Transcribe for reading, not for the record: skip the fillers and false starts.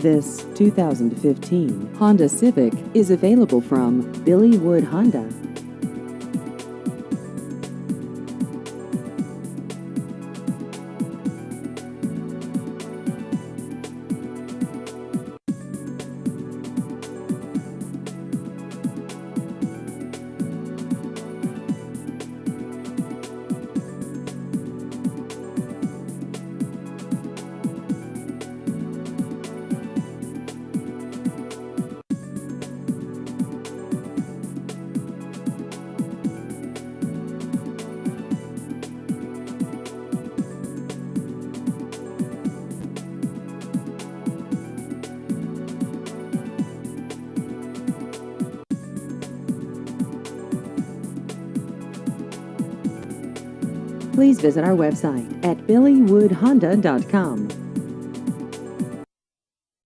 This 2015 Honda Civic is available from Billy Wood Honda. Please visit our website at billywoodhonda.com.